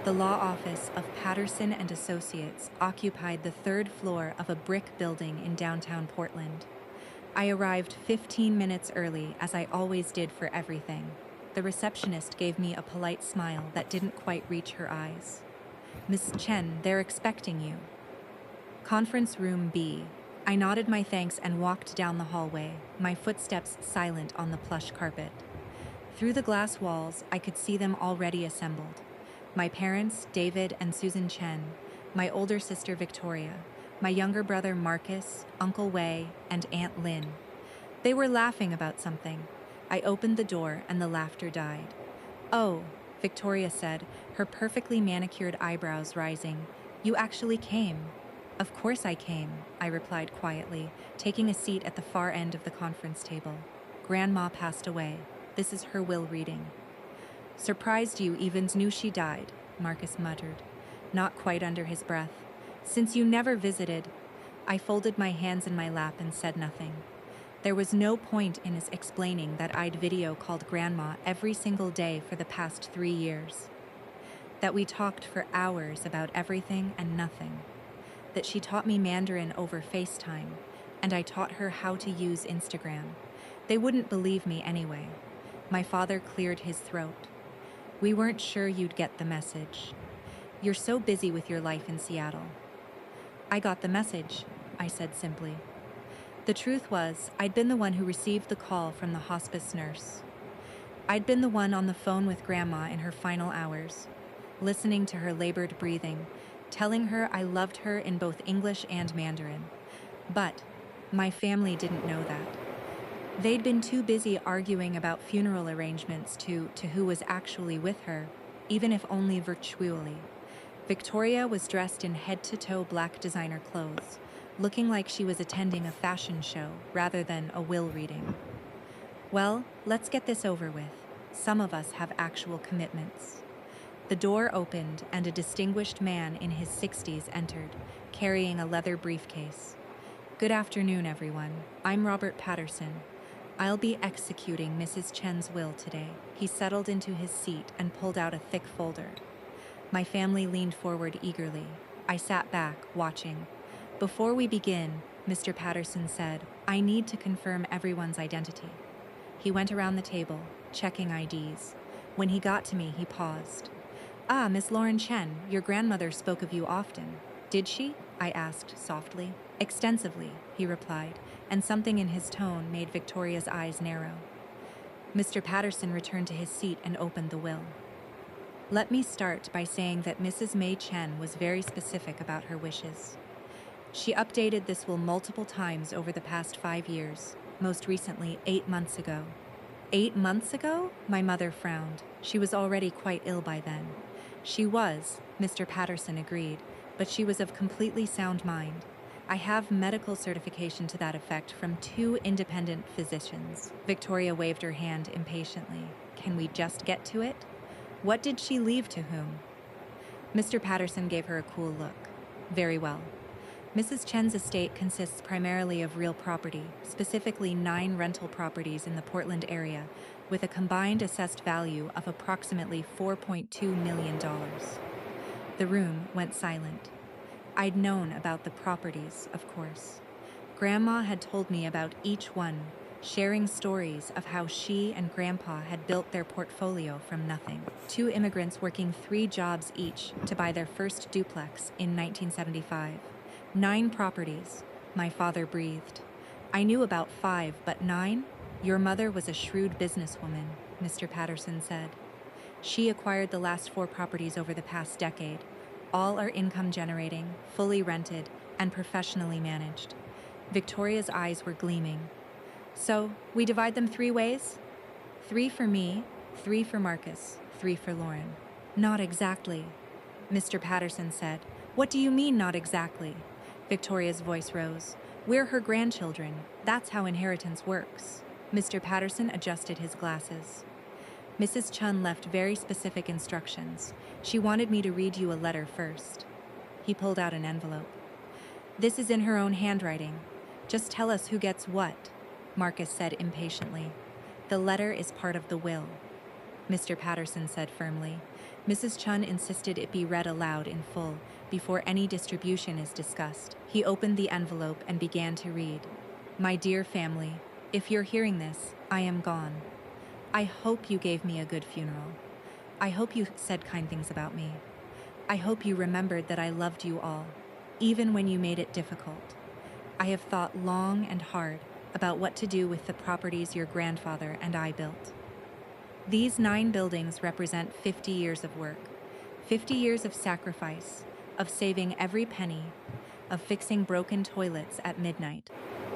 The law office of Patterson and Associates occupied the third floor of a brick building in downtown Portland. I arrived 15 minutes early, as I always did for everything. The receptionist gave me a polite smile that didn't quite reach her eyes. "Miss Chen, they're expecting you." "Conference room B." I nodded my thanks and walked down the hallway, my footsteps silent on the plush carpet. Through the glass walls, I could see them already assembled. My parents, David and Susan Chen, my older sister Victoria, my younger brother Marcus, Uncle Wei, and Aunt Lynn. They were laughing about something. I opened the door and the laughter died. "Oh," Victoria said, her perfectly manicured eyebrows rising. "You actually came." "Of course I came," I replied quietly, taking a seat at the far end of the conference table. "Grandma passed away. This is her will reading." "Surprised you even knew she died," Marcus muttered, not quite under his breath. "Since you never visited." I folded my hands in my lap and said nothing. There was no point in us explaining that I'd video called Grandma every single day for the past 3 years. That we talked for hours about everything and nothing. That she taught me Mandarin over FaceTime, and I taught her how to use Instagram. They wouldn't believe me anyway. My father cleared his throat. "We weren't sure you'd get the message. You're so busy with your life in Seattle." "I got the message," I said simply. The truth was, I'd been the one who received the call from the hospice nurse. I'd been the one on the phone with Grandma in her final hours, listening to her labored breathing, telling her I loved her in both English and Mandarin. But my family didn't know that. They'd been too busy arguing about funeral arrangements to who was actually with her, even if only virtually. Victoria was dressed in head-to-toe black designer clothes, looking like she was attending a fashion show rather than a will reading. "Well, let's get this over with. Some of us have actual commitments." The door opened and a distinguished man in his 60s entered, carrying a leather briefcase. "Good afternoon, everyone. I'm Robert Patterson. I'll be executing Mrs. Chen's will today." He settled into his seat and pulled out a thick folder. My family leaned forward eagerly. I sat back, watching. "Before we begin," Mr. Patterson said, "I need to confirm everyone's identity." He went around the table, checking IDs. When he got to me, he paused. "Ah, Miss Lauren Chen, your grandmother spoke of you often." "Did she?" I asked softly. "Extensively," he replied, and something in his tone made Victoria's eyes narrow. Mr. Patterson returned to his seat and opened the will. "Let me start by saying that Mrs. May Chen was very specific about her wishes. She updated this will multiple times over the past 5 years, most recently 8 months ago." "8 months ago?" My mother frowned. She was already quite ill by then. "She was," Mr. Patterson agreed, "but she was of completely sound mind. I have medical certification to that effect from 2 independent physicians." Victoria waved her hand impatiently. "Can we just get to it? What did she leave to whom?" Mr. Patterson gave her a cool look. "Very well. Mrs. Chen's estate consists primarily of real property, specifically 9 rental properties in the Portland area, with a combined assessed value of approximately $4.2 million. The room went silent. I'd known about the properties, of course. Grandma had told me about each one, sharing stories of how she and Grandpa had built their portfolio from nothing. 2 immigrants working 3 jobs each to buy their first duplex in 1975. 9 properties, my father breathed. "I knew about 5, but 9? Your mother was a shrewd businesswoman," Mr. Patterson said. "She acquired the last 4 properties over the past decade. All are income generating, fully rented, and professionally managed." Victoria's eyes were gleaming. "So, we divide them 3 ways? 3 for me, 3 for Marcus, 3 for Lauren." "Not exactly," Mr. Patterson said. "What do you mean, not exactly?" Victoria's voice rose. "We're her grandchildren. That's how inheritance works." Mr. Patterson adjusted his glasses. "Mrs. Chun left very specific instructions. She wanted me to read you a letter first." He pulled out an envelope. "This is in her own handwriting. Just tell us who gets what," Marcus said impatiently. "The letter is part of the will." Mr. Patterson said firmly. Mrs. Chun insisted it be read aloud in full before any distribution is discussed. He opened the envelope and began to read. My dear family, if you're hearing this, I am gone. I hope you gave me a good funeral. I hope you said kind things about me. I hope you remembered that I loved you all, even when you made it difficult. I have thought long and hard about what to do with the properties your grandfather and I built. These 9 buildings represent 50 years of work, 50 years of sacrifice, of saving every penny, of fixing broken toilets at midnight,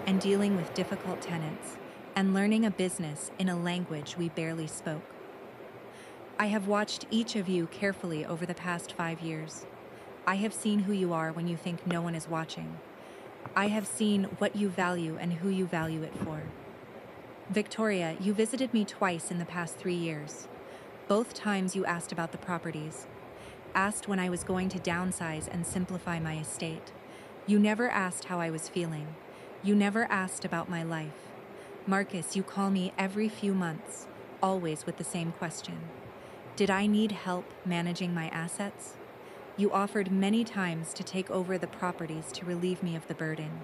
and dealing with difficult tenants, and learning a business in a language we barely spoke. I have watched each of you carefully over the past 5 years. I have seen who you are when you think no one is watching. I have seen what you value and who you value it for. Victoria, you visited me twice in the past 3 years. Both times you asked about the properties, asked when I was going to downsize and simplify my estate. You never asked how I was feeling. You never asked about my life. Marcus, you call me every few months, always with the same question. Did I need help managing my assets? You offered many times to take over the properties to relieve me of the burden.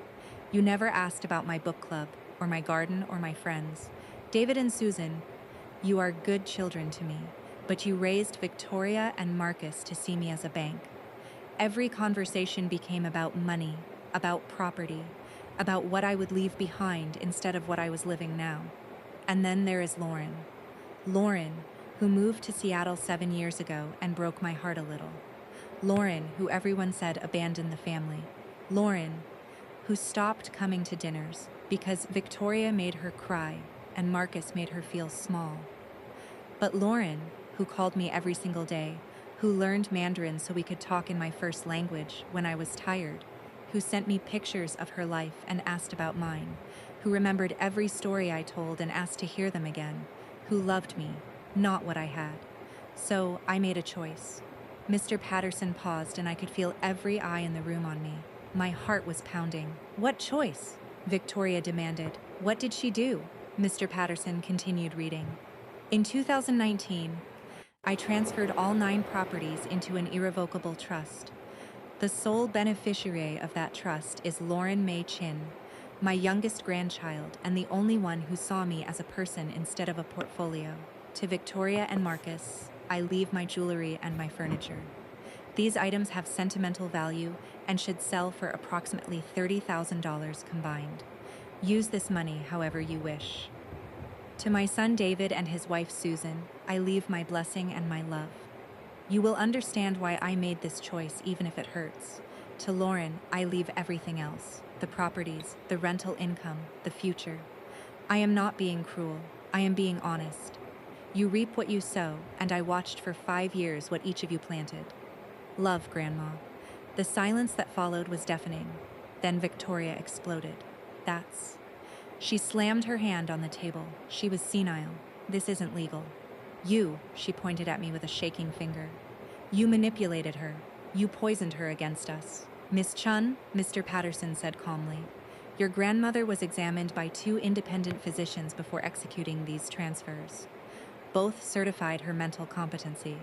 You never asked about my book club, or my garden, or my friends. David and Susan, you are good children to me, but you raised Victoria and Marcus to see me as a bank. Every conversation became about money, about property, about what I would leave behind instead of what I was living now. And then there is Lauren. Lauren, who moved to Seattle 7 years ago and broke my heart a little. Lauren, who everyone said abandoned the family. Lauren, who stopped coming to dinners because Victoria made her cry and Marcus made her feel small. But Lauren, who called me every single day, who learned Mandarin so we could talk in my first language when I was tired, who sent me pictures of her life and asked about mine, who remembered every story I told and asked to hear them again, who loved me, not what I had. So I made a choice. Mr. Patterson paused and I could feel every eye in the room on me. My heart was pounding. What choice? Victoria demanded. What did she do? Mr. Patterson continued reading. In 2019, I transferred all 9 properties into an irrevocable trust. The sole beneficiary of that trust is Lauren May Chin, my youngest grandchild and the only one who saw me as a person instead of a portfolio. To Victoria and Marcus, I leave my jewelry and my furniture. These items have sentimental value and should sell for approximately $30,000 combined. Use this money however you wish. To my son David and his wife Susan, I leave my blessing and my love. You will understand why I made this choice even if it hurts. To Lauren, I leave everything else. The properties, the rental income, the future. I am not being cruel. I am being honest. You reap what you sow, and I watched for 5 years what each of you planted. Love, Grandma. The silence that followed was deafening. Then Victoria exploded. That's... She slammed her hand on the table. She was senile. This isn't legal. You, she pointed at me with a shaking finger. You manipulated her. You poisoned her against us. Miss Chun, Mr. Patterson said calmly. Your grandmother was examined by 2 independent physicians before executing these transfers. Both certified her mental competency.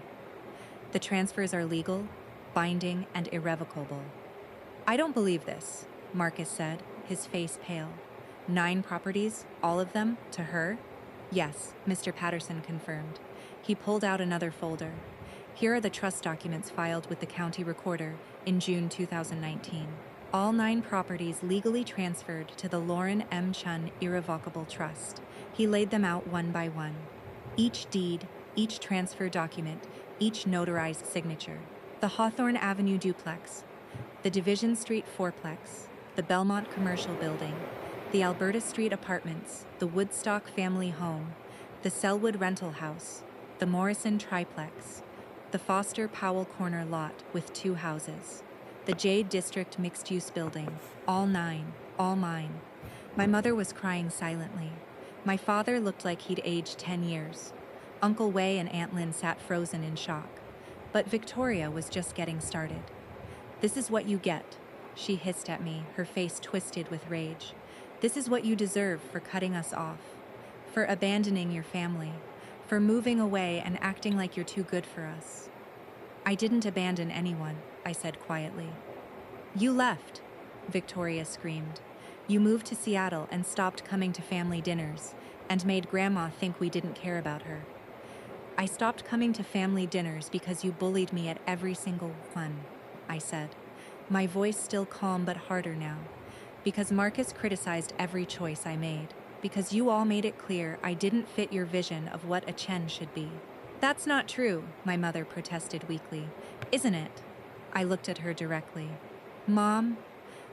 The transfers are legal, binding, and irrevocable. I don't believe this, Marcus said, his face pale. 9 properties, all of them, to her? Yes, Mr. Patterson confirmed. He pulled out another folder. Here are the trust documents filed with the county recorder in June 2019. All 9 properties legally transferred to the Lauren M. Chun Irrevocable Trust. He laid them out one by one. Each deed, each transfer document, each notarized signature. The Hawthorne Avenue duplex, the Division Street fourplex, the Belmont Commercial Building, the Alberta Street apartments, the Woodstock family home, the Selwood rental house, the Morrison triplex, the Foster Powell Corner lot with 2 houses, the Jade District mixed-use building, all 9, all mine. My mother was crying silently. My father looked like he'd aged 10 years. Uncle Wei and Aunt Lynn sat frozen in shock. But Victoria was just getting started. This is what you get, she hissed at me, her face twisted with rage. This is what you deserve for cutting us off, for abandoning your family, for moving away and acting like you're too good for us. I didn't abandon anyone, I said quietly. You left, Victoria screamed. You moved to Seattle and stopped coming to family dinners, and made Grandma think we didn't care about her. I stopped coming to family dinners because you bullied me at every single one, I said, my voice still calm but harder now. Because Marcus criticized every choice I made. Because you all made it clear I didn't fit your vision of what a Chen should be. That's not true, my mother protested weakly. Isn't it? I looked at her directly. Mom,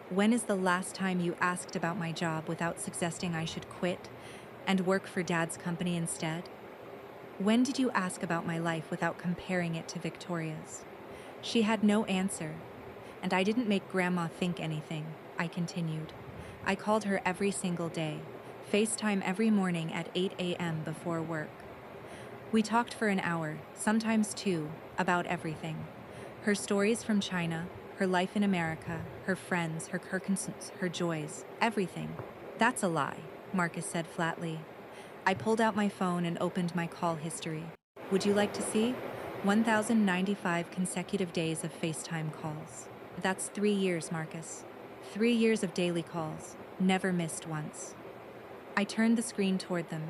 when is the last time you asked about my job without suggesting I should quit and work for Dad's company instead? When did you ask about my life without comparing it to Victoria's? She had no answer, and I didn't make Grandma think anything, I continued. I called her every single day, FaceTime every morning at 8 a.m. before work. We talked for an hour, sometimes two, about everything. Her stories from China, her life in America, her friends, her concerns, her joys, everything. That's a lie, Marcus said flatly. I pulled out my phone and opened my call history. Would you like to see? 1,095 consecutive days of FaceTime calls. That's 3 years, Marcus. 3 years of daily calls, never missed once. I turned the screen toward them.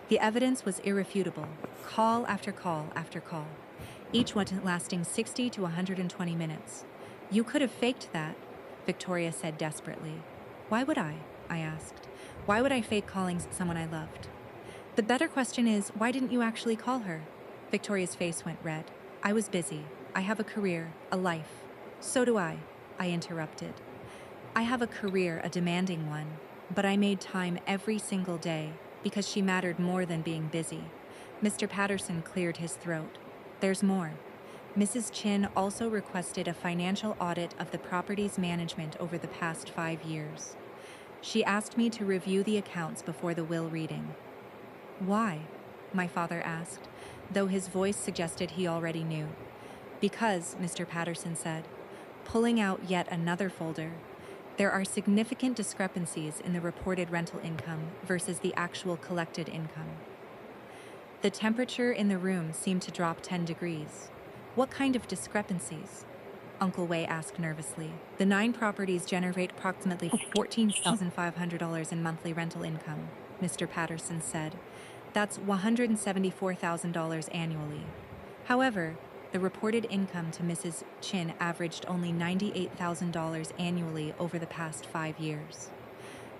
The evidence was irrefutable, call after call after call, each one lasting 60 to 120 minutes. You could have faked that, Victoria said desperately. Why would I asked. Why would I fake calling someone I loved? The better question is, why didn't you actually call her? Victoria's face went red. I was busy. I have a career, a life. So do I interrupted. I have a career, a demanding one, but I made time every single day because she mattered more than being busy. Mr. Patterson cleared his throat. There's more. Mrs. Chin also requested a financial audit of the property's management over the past 5 years. She asked me to review the accounts before the will reading. Why? My father asked, though his voice suggested he already knew. Because, Mr. Patterson said, pulling out yet another folder, there are significant discrepancies in the reported rental income versus the actual collected income. The temperature in the room seemed to drop 10 degrees. What kind of discrepancies? Uncle Wei asked nervously. The 9 properties generate approximately $14,500 in monthly rental income, Mr. Patterson said. That's $174,000 annually. However, the reported income to Mrs. Chin averaged only $98,000 annually over the past 5 years.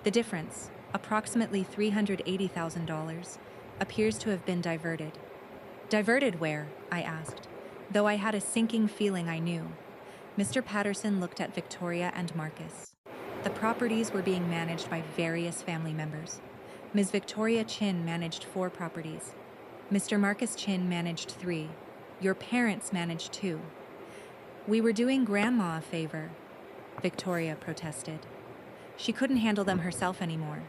The difference, approximately $380,000, appears to have been diverted. Diverted where? I asked, though I had a sinking feeling I knew. Mr. Patterson looked at Victoria and Marcus. The properties were being managed by various family members. Ms. Victoria Chin managed 4 properties. Mr. Marcus Chin managed 3. Your parents managed 2. We were doing Grandma a favor, Victoria protested. She couldn't handle them herself anymore.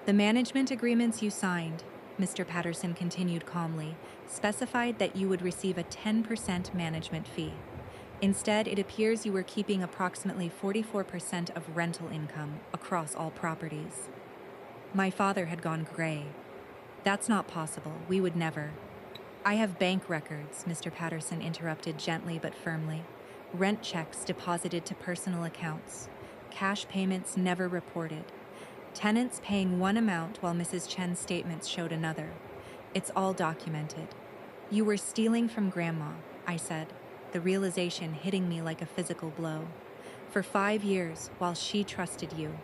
The management agreements you signed, Mr. Patterson continued calmly, specified that you would receive a 10% management fee. Instead, it appears you were keeping approximately 44% of rental income across all properties. My father had gone gray. That's not possible. We would never. I have bank records, Mr. Patterson interrupted gently but firmly. Rent checks deposited to personal accounts. Cash payments never reported. Tenants paying one amount while Mrs. Chen's statements showed another. It's all documented. You were stealing from Grandma, I said, the realization hitting me like a physical blow. For 5 years, while she trusted you.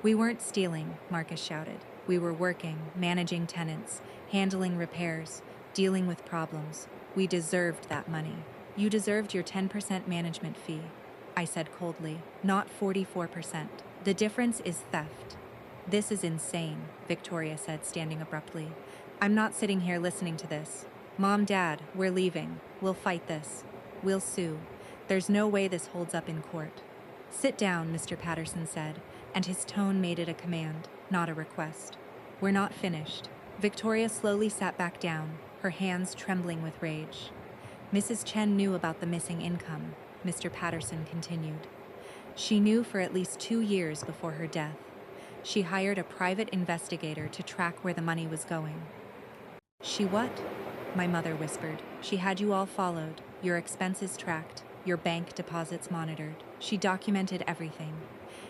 We weren't stealing, Marcus shouted. We were working, managing tenants, handling repairs, dealing with problems. We deserved that money. You deserved your 10% management fee, I said coldly, not 44%. The difference is theft. This is insane, Victoria said, standing abruptly. I'm not sitting here listening to this. Mom, Dad, we're leaving. We'll fight this. We'll sue. There's no way this holds up in court. Sit down, Mr. Patterson said, and his tone made it a command, not a request. We're not finished. Victoria slowly sat back down, her hands trembling with rage. Mrs. Chen knew about the missing income, Mr. Patterson continued. She knew for at least 2 years before her death. She hired a private investigator to track where the money was going. She what? My mother whispered. She had you all followed, your expenses tracked, your bank deposits monitored. She documented everything.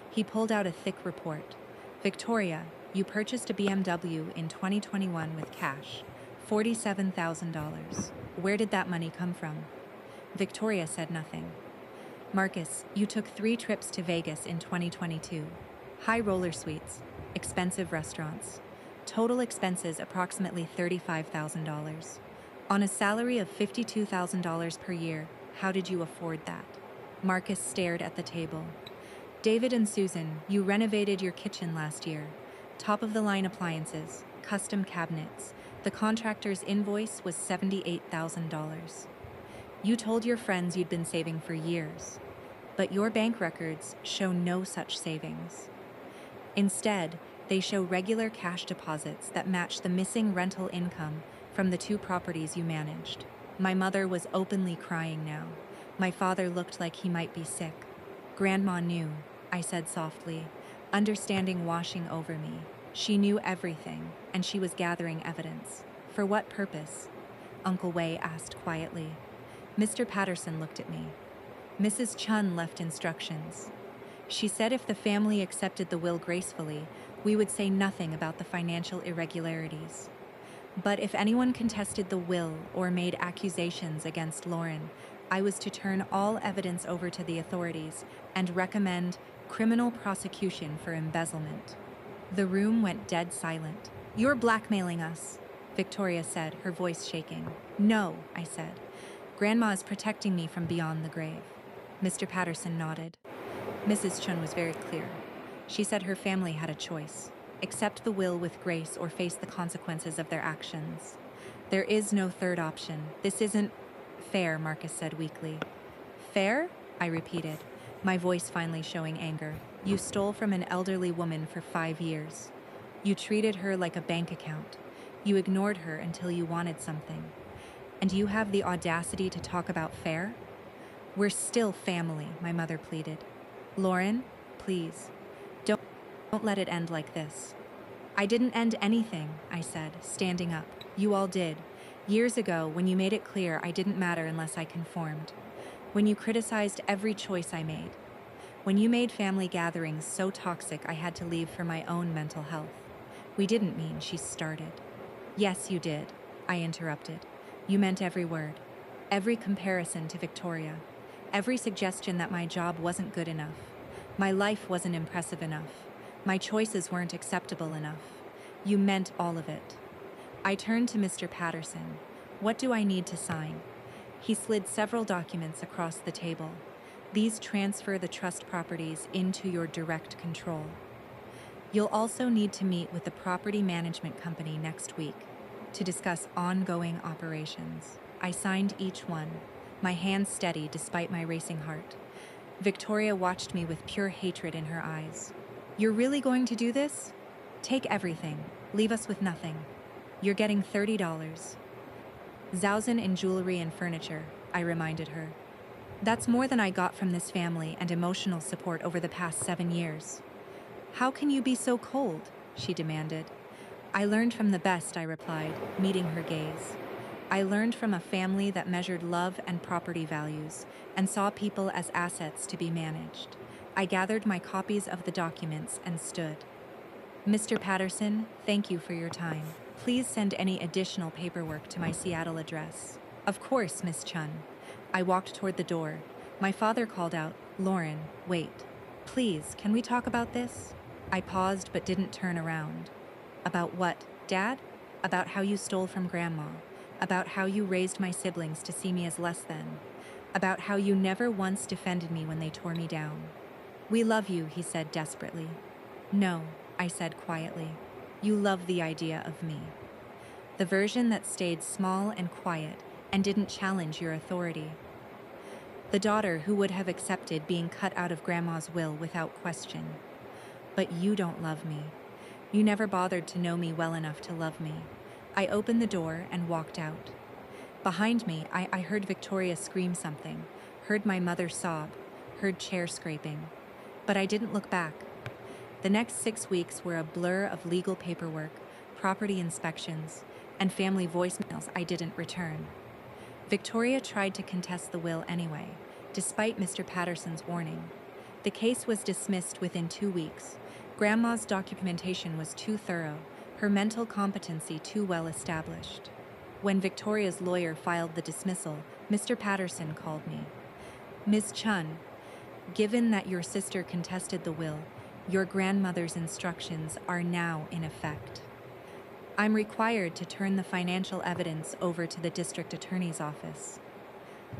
He pulled out a thick report. Victoria, you purchased a BMW in 2021 with cash. $47,000. Where did that money come from? Victoria said nothing. Marcus, you took 3 trips to Vegas in 2022. High roller suites, expensive restaurants. Total expenses approximately $35,000. On a salary of $52,000 per year, how did you afford that? Marcus stared at the table. David and Susan, you renovated your kitchen last year. Top-of-the-line appliances, custom cabinets. The contractor's invoice was $78,000. You told your friends you'd been saving for years, but your bank records show no such savings. Instead, they show regular cash deposits that match the missing rental income from the 2 properties you managed. My mother was openly crying now. My father looked like he might be sick. Grandma knew, I said softly, understanding washing over me. She knew everything, and she was gathering evidence. For what purpose? Uncle Wei asked quietly. Mr. Patterson looked at me. Mrs. Chun left instructions. She said if the family accepted the will gracefully, we would say nothing about the financial irregularities. But if anyone contested the will or made accusations against Lauren, I was to turn all evidence over to the authorities and recommend criminal prosecution for embezzlement. The room went dead silent. You're blackmailing us, Victoria said, her voice shaking. No, I said. Grandma is protecting me from beyond the grave. Mr. Patterson nodded. Mrs. Chun was very clear. She said her family had a choice. Accept the will with grace or face the consequences of their actions. There is no third option. This isn't fair, Marcus said weakly. Fair? I repeated, my voice finally showing anger. You stole from an elderly woman for 5 years. You treated her like a bank account. You ignored her until you wanted something. And you have the audacity to talk about fair? We're still family, my mother pleaded. Lauren, please, don't let it end like this. I didn't end anything, I said, standing up. You all did. Years ago, when you made it clear I didn't matter unless I conformed. When you criticized every choice I made. When you made family gatherings so toxic I had to leave for my own mental health. We didn't mean, she started. Yes, you did, I interrupted. You meant every word. Every comparison to Victoria. Every suggestion that my job wasn't good enough. My life wasn't impressive enough. My choices weren't acceptable enough. You meant all of it. I turned to Mr. Patterson. What do I need to sign? He slid several documents across the table. These transfer the trust properties into your direct control. You'll also need to meet with the property management company next week to discuss ongoing operations. I signed each one, my hands steady despite my racing heart. Victoria watched me with pure hatred in her eyes. You're really going to do this? Take everything. Leave us with nothing. You're getting $30. Thousand in jewelry and furniture, I reminded her. That's more than I got from this family and emotional support over the past 7 years. How can you be so cold? She demanded. I learned from the best, I replied, meeting her gaze. I learned from a family that measured love and property values and saw people as assets to be managed. I gathered my copies of the documents and stood. Mr. Patterson, thank you for your time. Please send any additional paperwork to my Seattle address. Of course, Miss Chun. I walked toward the door. My father called out, Lauren, wait. Please, can we talk about this? I paused but didn't turn around. About what, Dad? About how you stole from Grandma. About how you raised my siblings to see me as less than. About how you never once defended me when they tore me down. We love you, he said desperately. No, I said quietly. You love the idea of me. The version that stayed small and quiet and didn't challenge your authority. The daughter who would have accepted being cut out of Grandma's will without question. But you don't love me. You never bothered to know me well enough to love me. I opened the door and walked out. Behind me, I heard Victoria scream something, heard my mother sob, heard chair scraping. But I didn't look back. The next 6 weeks were a blur of legal paperwork, property inspections, and family voicemails I didn't return. Victoria tried to contest the will anyway, despite Mr. Patterson's warning. The case was dismissed within 2 weeks. Grandma's documentation was too thorough, her mental competency too well established. When Victoria's lawyer filed the dismissal, Mr. Patterson called me. "Ms. Chun, given that your sister contested the will, your grandmother's instructions are now in effect. I'm required to turn the financial evidence over to the district attorney's office."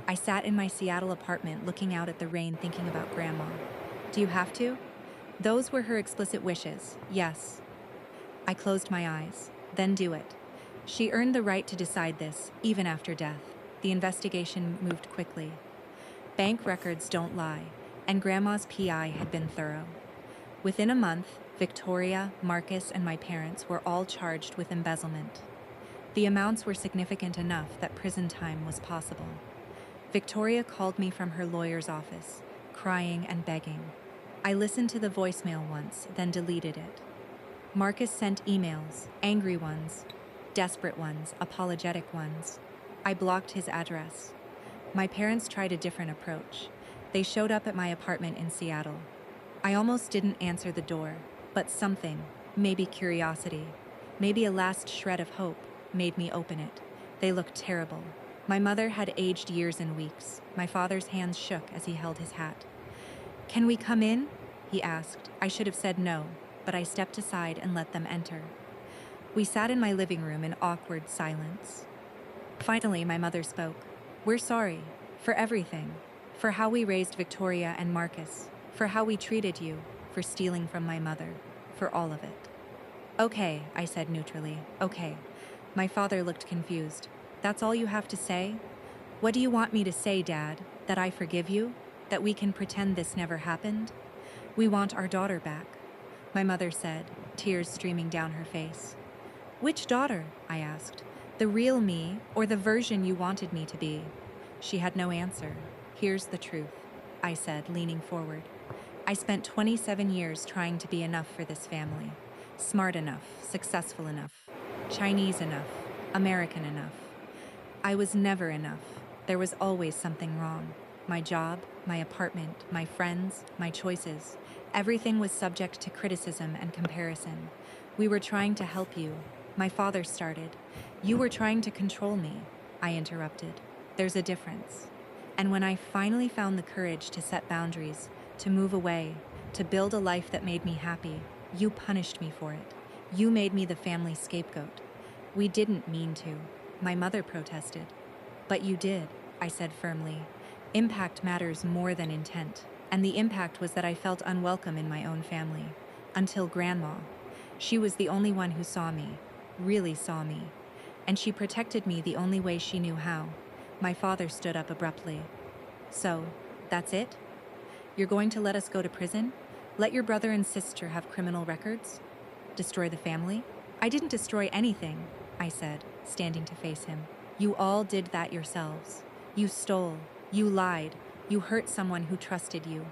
I sat in my Seattle apartment looking out at the rain thinking about Grandma. "Do you have to?" Those were her explicit wishes, yes. I closed my eyes. Then do it. She earned the right to decide this, even after death. The investigation moved quickly. Bank records don't lie, and Grandma's PI had been thorough. Within a month, Victoria, Marcus, and my parents were all charged with embezzlement. The amounts were significant enough that prison time was possible. Victoria called me from her lawyer's office, crying and begging. I listened to the voicemail once, then deleted it. Marcus sent emails, angry ones, desperate ones, apologetic ones. I blocked his address. My parents tried a different approach. They showed up at my apartment in Seattle. I almost didn't answer the door, but something, maybe curiosity, maybe a last shred of hope, made me open it. They looked terrible. My mother had aged years and weeks. My father's hands shook as he held his hat. "Can we come in?" he asked. I should have said no, but I stepped aside and let them enter. We sat in my living room in awkward silence. Finally, my mother spoke. "We're sorry. For everything. For how we raised Victoria and Marcus. For how we treated you. For stealing from my mother. For all of it." "Okay," I said neutrally. "Okay." My father looked confused. "That's all you have to say? What do you want me to say, Dad? That I forgive you? That we can pretend this never happened? We want our daughter back," my mother said, tears streaming down her face. "Which daughter?" I asked. "The real me, or the version you wanted me to be?" She had no answer. "Here's the truth," I said, leaning forward. "I spent 27 years trying to be enough for this family. Smart enough, successful enough, Chinese enough, American enough. I was never enough. There was always something wrong. My job, my apartment, my friends, my choices. Everything was subject to criticism and comparison. We were trying to help you. My father started. You were trying to control me," I interrupted. "There's a difference. And when I finally found the courage to set boundaries, to move away, to build a life that made me happy, you punished me for it. You made me the family scapegoat. We didn't mean to," my mother protested. "But you did," I said firmly. "Impact matters more than intent." And the impact was that I felt unwelcome in my own family. Until Grandma. She was the only one who saw me, really saw me. And she protected me the only way she knew how. My father stood up abruptly. "So, that's it? You're going to let us go to prison? Let your brother and sister have criminal records? Destroy the family?" "I didn't destroy anything," I said, standing to face him. "You all did that yourselves. You stole. You lied. You hurt someone who trusted you.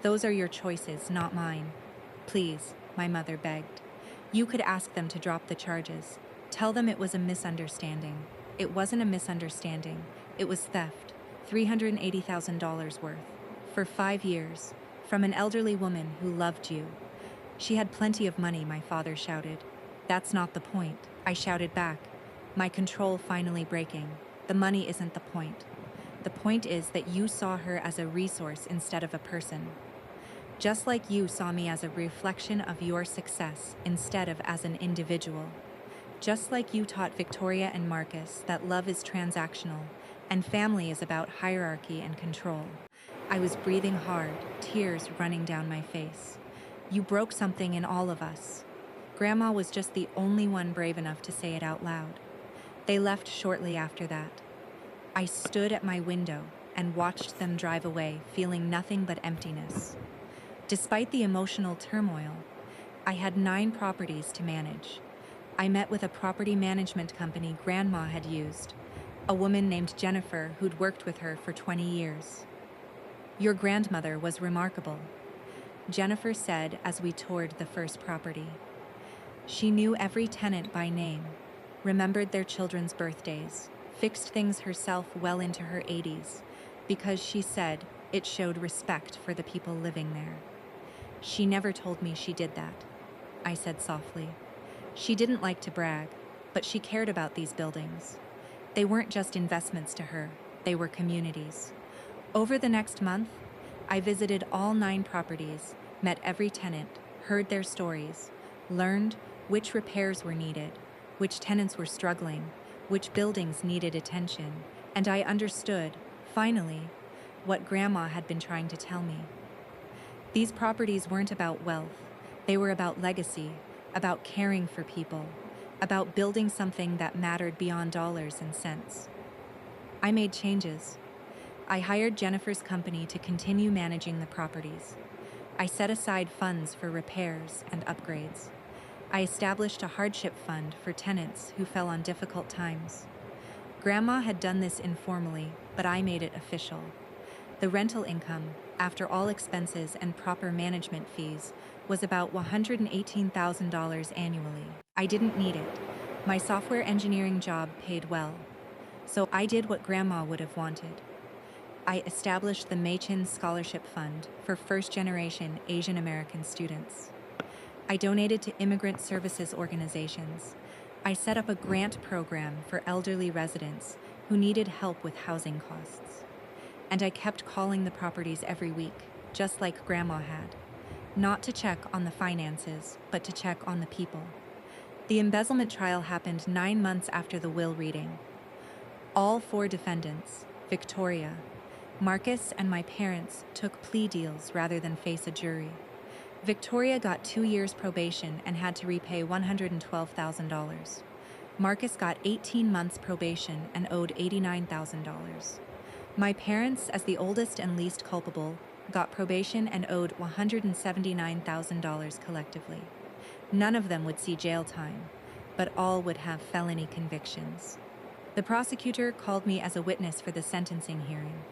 Those are your choices, not mine. Please," my mother begged. "You could ask them to drop the charges. Tell them it was a misunderstanding." It wasn't a misunderstanding. It was theft. $380,000 worth. For 5 years. From an elderly woman who loved you. "She had plenty of money," my father shouted. "That's not the point," I shouted back, my control finally breaking. "The money isn't the point. The point is that you saw her as a resource instead of a person. Just like you saw me as a reflection of your success instead of as an individual. Just like you taught Victoria and Marcus that love is transactional and family is about hierarchy and control." I was breathing hard, tears running down my face. "You broke something in all of us." Grandma was just the only one brave enough to say it out loud. They left shortly after that. I stood at my window and watched them drive away, feeling nothing but emptiness. Despite the emotional turmoil, I had 9 properties to manage. I met with a property management company Grandma had used, a woman named Jennifer who'd worked with her for 20 years. "Your grandmother was remarkable," Jennifer said as we toured the first property. "She knew every tenant by name. remembered their children's birthdays, fixed things herself well into her 80s, because she said it showed respect for the people living there. She never told me she did that, I said softly. She didn't like to brag, but she cared about these buildings. They weren't just investments to her, they were communities. Over the next month, I visited all 9 properties, met every tenant, heard their stories, learned which repairs were needed, which tenants were struggling, which buildings needed attention, and I understood, finally, what Grandma had been trying to tell me. These properties weren't about wealth, they were about legacy, about caring for people, about building something that mattered beyond dollars and cents. I made changes. I hired Jennifer's company to continue managing the properties. I set aside funds for repairs and upgrades. I established a hardship fund for tenants who fell on difficult times. Grandma had done this informally, but I made it official. The rental income, after all expenses and proper management fees, was about $118,000 annually. I didn't need it. My software engineering job paid well. So I did what Grandma would have wanted. I established the Machin Scholarship Fund for first-generation Asian American students. I donated to immigrant services organizations. I set up a grant program for elderly residents who needed help with housing costs. And I kept calling the properties every week, just like Grandma had. Not to check on the finances, but to check on the people. The embezzlement trial happened 9 months after the will reading. All 4 defendants, Victoria, Marcus, and my parents, took plea deals rather than face a jury. Victoria got 2 years probation and had to repay $112,000. Marcus got 18 months probation and owed $89,000. My parents, as the oldest and least culpable, got probation and owed $179,000 collectively. None of them would see jail time, but all would have felony convictions. The prosecutor called me as a witness for the sentencing hearing.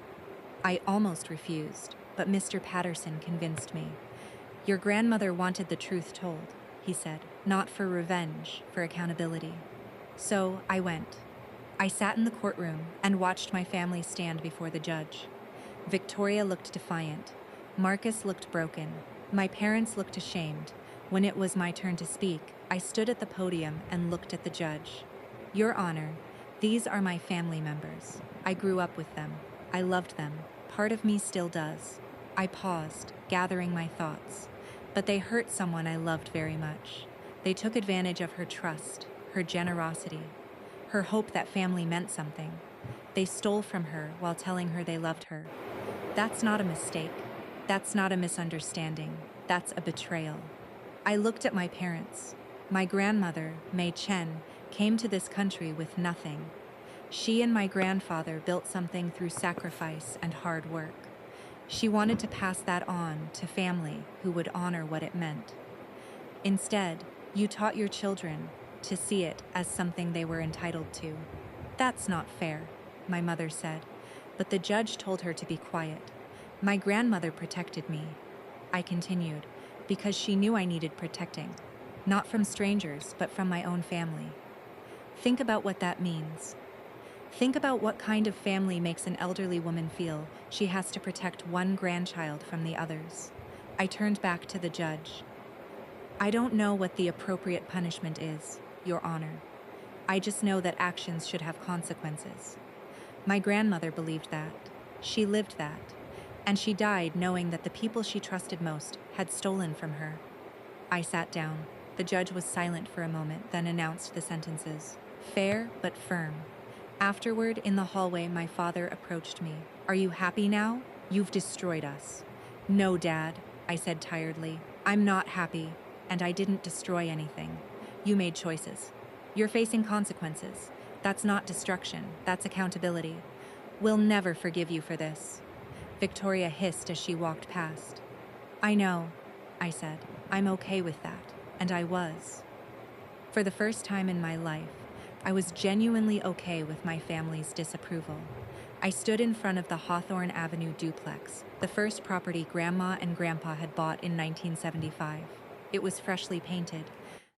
I almost refused, but Mr. Patterson convinced me. Your grandmother wanted the truth told, he said, not for revenge, for accountability. So I went. I sat in the courtroom and watched my family stand before the judge. Victoria looked defiant. Marcus looked broken. My parents looked ashamed. When it was my turn to speak, I stood at the podium and looked at the judge. Your Honor, these are my family members. I grew up with them. I loved them. Part of me still does. I paused, gathering my thoughts. But they hurt someone I loved very much. They took advantage of her trust, her generosity, her hope that family meant something. They stole from her while telling her they loved her. That's not a mistake. That's not a misunderstanding. That's a betrayal. I looked at my parents. My grandmother, Mei Chen, came to this country with nothing. She and my grandfather built something through sacrifice and hard work. She wanted to pass that on to family who would honor what it meant. Instead, you taught your children to see it as something they were entitled to. That's not fair, my mother said, but the judge told her to be quiet. My grandmother protected me. I continued, because she knew I needed protecting, not from strangers, but from my own family. Think about what that means. Think about what kind of family makes an elderly woman feel she has to protect one grandchild from the others. I turned back to the judge. I don't know what the appropriate punishment is, Your Honor. I just know that actions should have consequences. My grandmother believed that. She lived that. And she died knowing that the people she trusted most had stolen from her. I sat down. The judge was silent for a moment, then announced the sentences. Fair but firm. Afterward, in the hallway, my father approached me. Are you happy now? You've destroyed us. No, Dad, I said tiredly. I'm not happy, and I didn't destroy anything. You made choices. You're facing consequences. That's not destruction, that's accountability. We'll never forgive you for this. Victoria hissed as she walked past. I know, I said. I'm okay with that, and I was. For the first time in my life, I was genuinely okay with my family's disapproval. I stood in front of the Hawthorne Avenue duplex, the first property Grandma and Grandpa had bought in 1975. It was freshly painted,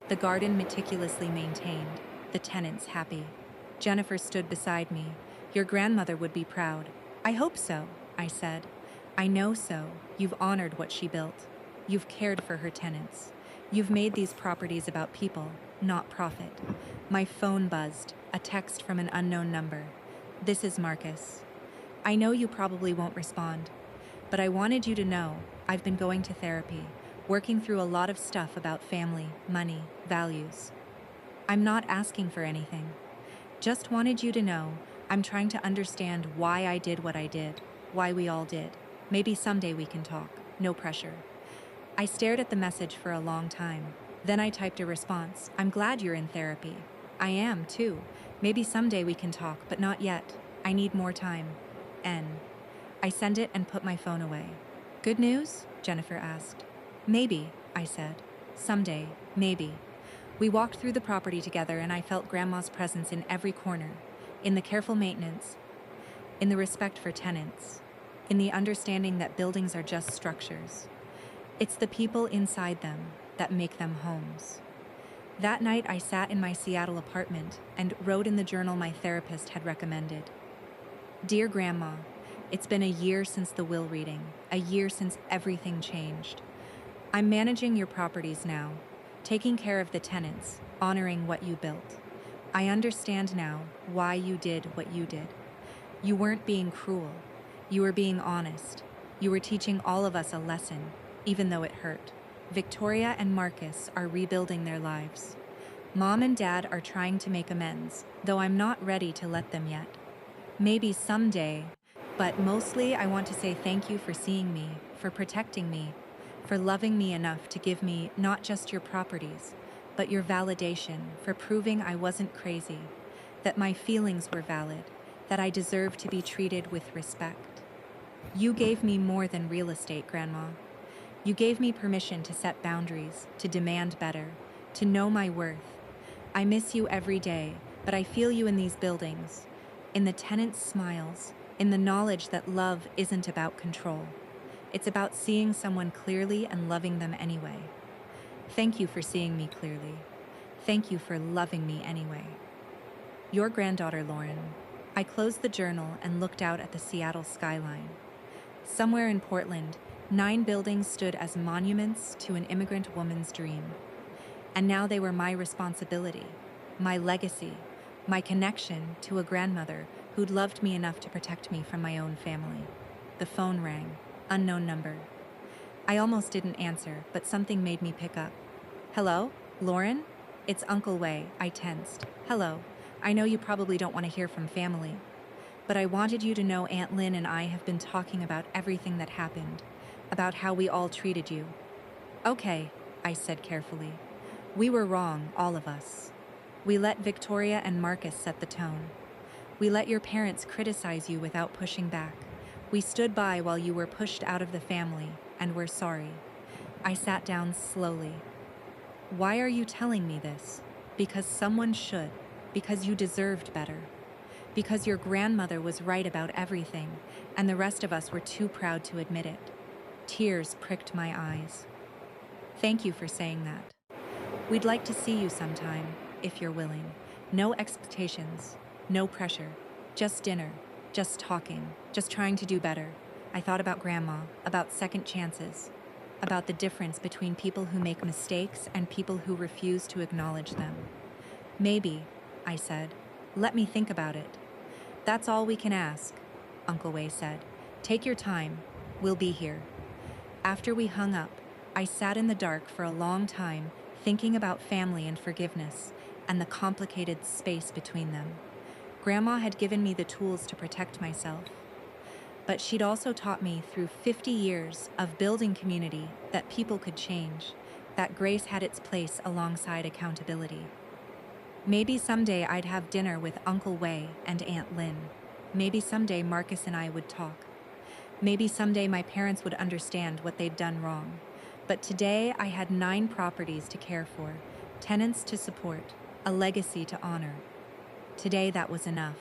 the garden meticulously maintained, the tenants happy. Jennifer stood beside me. Your grandmother would be proud. I hope so, I said. I know so. You've honored what she built. You've cared for her tenants. You've made these properties about people, not profit. My phone buzzed, a text from an unknown number. This is Marcus. I know you probably won't respond, but I wanted you to know I've been going to therapy, working through a lot of stuff about family, money, values. I'm not asking for anything. Just wanted you to know I'm trying to understand why I did what I did, why we all did. Maybe someday we can talk. No pressure. I stared at the message for a long time. Then I typed a response. I'm glad you're in therapy. I am, too. Maybe someday we can talk, but not yet. I need more time. N. I sent it and put my phone away. Good news? Jennifer asked. Maybe, I said. Someday, maybe. We walked through the property together and I felt Grandma's presence in every corner, in the careful maintenance, in the respect for tenants, in the understanding that buildings are just structures. It's the people inside them that make them homes. That night I sat in my Seattle apartment and wrote in the journal my therapist had recommended. Dear Grandma, it's been a year since the will reading, a year since everything changed. I'm managing your properties now, taking care of the tenants, honoring what you built. I understand now why you did what you did. You weren't being cruel. You were being honest. You were teaching all of us a lesson, even though it hurt. Victoria and Marcus are rebuilding their lives. Mom and Dad are trying to make amends, though I'm not ready to let them yet. Maybe someday, but mostly I want to say thank you for seeing me, for protecting me, for loving me enough to give me not just your properties, but your validation, for proving I wasn't crazy, that my feelings were valid, that I deserved to be treated with respect. You gave me more than real estate, Grandma. You gave me permission to set boundaries, to demand better, to know my worth. I miss you every day, but I feel you in these buildings, in the tenants' smiles, in the knowledge that love isn't about control. It's about seeing someone clearly and loving them anyway. Thank you for seeing me clearly. Thank you for loving me anyway. Your granddaughter, Lauren. I closed the journal and looked out at the Seattle skyline. Somewhere in Portland, 9 buildings stood as monuments to an immigrant woman's dream. And now they were my responsibility, my legacy, my connection to a grandmother who'd loved me enough to protect me from my own family. The phone rang. Unknown number. I almost didn't answer, but something made me pick up. Hello? Lauren? It's Uncle Wei, I tensed. Hello. I know you probably don't want to hear from family, but I wanted you to know Aunt Lynn and I have been talking about everything that happened, about how we all treated you. Okay, I said carefully. We were wrong, all of us. We let Victoria and Marcus set the tone. We let your parents criticize you without pushing back. We stood by while you were pushed out of the family, and we're sorry. I sat down slowly. Why are you telling me this? Because someone should. Because you deserved better. Because your grandmother was right about everything, and the rest of us were too proud to admit it. Tears pricked my eyes. Thank you for saying that. We'd like to see you sometime, if you're willing. No expectations, no pressure, just dinner. Just talking, just trying to do better. I thought about Grandma, about second chances, about the difference between people who make mistakes and people who refuse to acknowledge them. Maybe, I said. Let me think about it. That's all we can ask, Uncle Wei said. Take your time. We'll be here. After we hung up, I sat in the dark for a long time, thinking about family and forgiveness, and the complicated space between them. Grandma had given me the tools to protect myself, but she'd also taught me through 50 years of building community that people could change, that grace had its place alongside accountability. Maybe someday I'd have dinner with Uncle Wei and Aunt Lynn. Maybe someday Marcus and I would talk. Maybe someday my parents would understand what they'd done wrong. But today I had 9 properties to care for, tenants to support, a legacy to honor. Today that was enough.